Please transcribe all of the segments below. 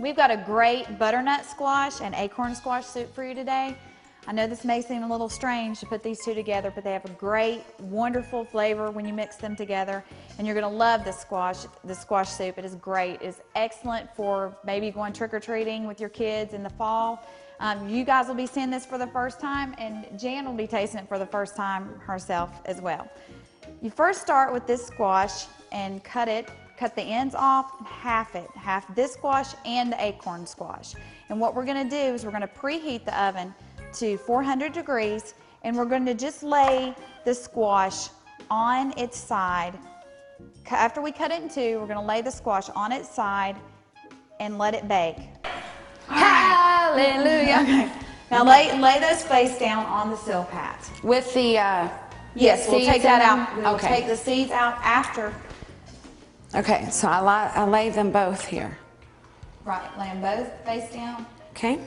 We've got a great butternut squash and acorn squash soup for you today. I know this may seem a little strange to put these two together, but they have a great, wonderful flavor when you mix them together. And you're gonna love this squash soup. It is great. It is excellent for maybe going trick-or-treating with your kids in the fall. You guys will be seeing this for the first time, and Jan will be tasting it for the first time herself as well. You first start with this squash and cut the ends off, and half this squash and the acorn squash. And what we're gonna do is we're gonna preheat the oven to 400 degrees, and we're going to just lay the squash on its side. After we cut it in two, we're going to lay the squash on its side and let it bake. Hallelujah. Okay. Now lay those face down on the silpat. With the yes, we'll take that out. We'll okay. take the seeds out after. Okay, so I lay them both here. Right, lay them both face down. Okay.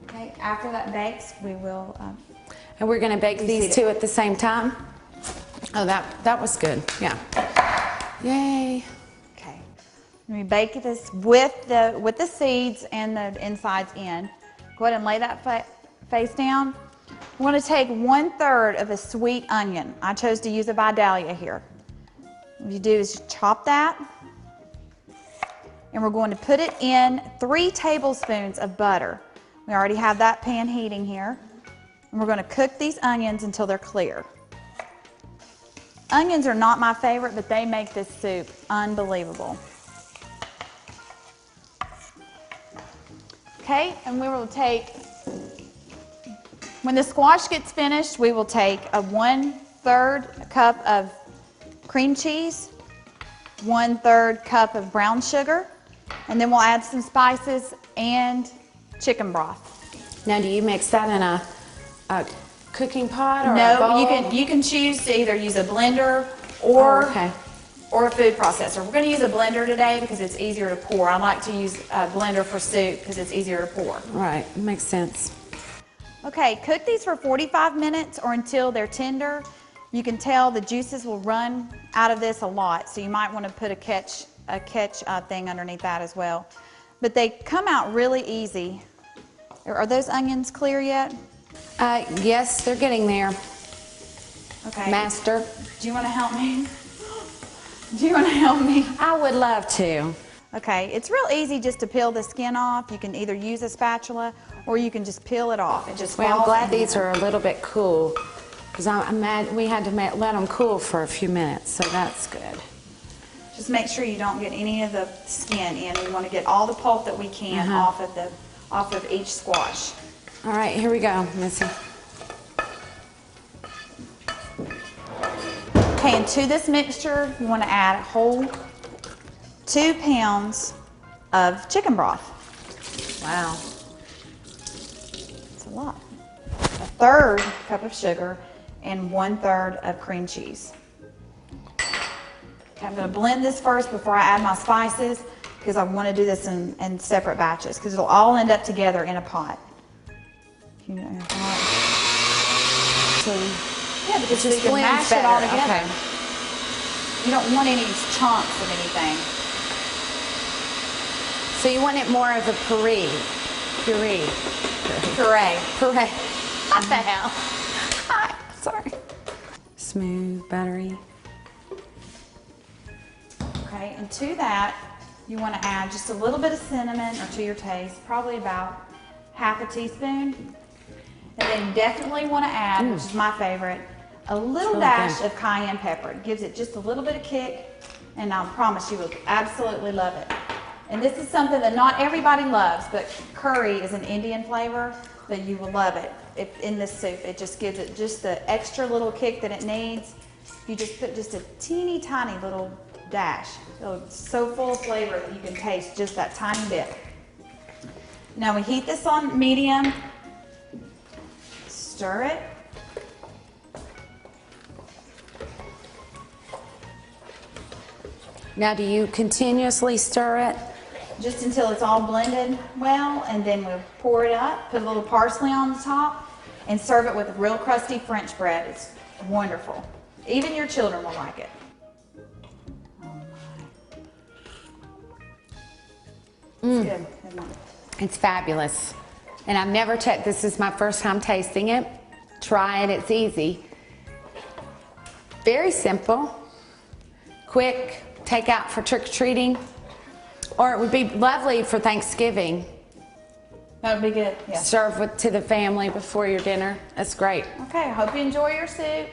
Okay, after that bakes, we will. And we're going to bake these two at the same time. Oh, that was good. Yeah. Yay. Okay. We bake this with the seeds and the insides in. Go ahead and lay that face down. We're going to take 1/3 of a sweet onion. I chose to use a Vidalia here. What you do is chop that, and we're going to put it in 3 tablespoons of butter. We already have that pan heating here. And we're going to cook these onions until they're clear. Onions are not my favorite, but they make this soup unbelievable. Okay, and we will take, when the squash gets finished, we will take a 1/3 cup of cream cheese, 1/3 cup of brown sugar, and then we'll add some spices and chicken broth. Now, do you mix that in a cooking pot or no, a bowl? you can choose to either use a blender or a food processor. We're going to use a blender today because it's easier to pour. I like to use a blender for soup because it's easier to pour. Right, makes sense. Okay, cook these for 45 minutes or until they're tender. You can tell the juices will run out of this a lot, so you might want to put a catch thing underneath that as well. But they come out really easy. Are those onions clear yet? Yes, they're getting there. Okay. Master. Do you want to help me? Do you want to help me? I would love to. Okay, it's real easy just to peel the skin off. You can either use a spatula or you can just peel it off. It just I'm glad these are a little bit cool because I'm mad we had to let them cool for a few minutes, so that's good. Just make sure you don't get any of the skin in. We want to get all the pulp that we can off of each squash. All right, here we go, Missy. Okay, and to this mixture, you want to add a whole 2 pounds of chicken broth. Wow. That's a lot. 1/3 cup of sugar and 1/3 of cream cheese. Okay, I'm going to blend this first before I add my spices because I want to do this in separate batches because it'll all end up together in a pot. So, yeah, because just you can mash it all together. Okay. You don't want any chunks of anything. So you want it more of a puree. Puree. What the hell? Sorry. Smooth, buttery. Okay, and to that, you want to add just a little bit of cinnamon or to your taste, probably about 1/2 teaspoon. And then you definitely want to add, which is my favorite, a little dash of cayenne pepper. It gives it just a little bit of kick, and I promise you will absolutely love it. And this is something that not everybody loves, but curry is an Indian flavor, but you will love it in this soup. It just gives it just the extra little kick that it needs. You just put just a teeny tiny little dash. So it's so full of flavor that you can taste just that tiny bit. Now we heat this on medium. Stir it. Now, do you continuously stir it? Just until it's all blended well, and then we'll pour it up, put a little parsley on the top, and serve it with real crusty French bread. It's wonderful. Even your children will like it. Oh It's good, isn't it? It's fabulous. And I've never this is my first time tasting it. Try it, it's easy. Very simple, quick, take out for trick-or-treating, or it would be lovely for Thanksgiving. That would be good, yeah. Serve to the family before your dinner. That's great. Okay, I hope you enjoy your soup.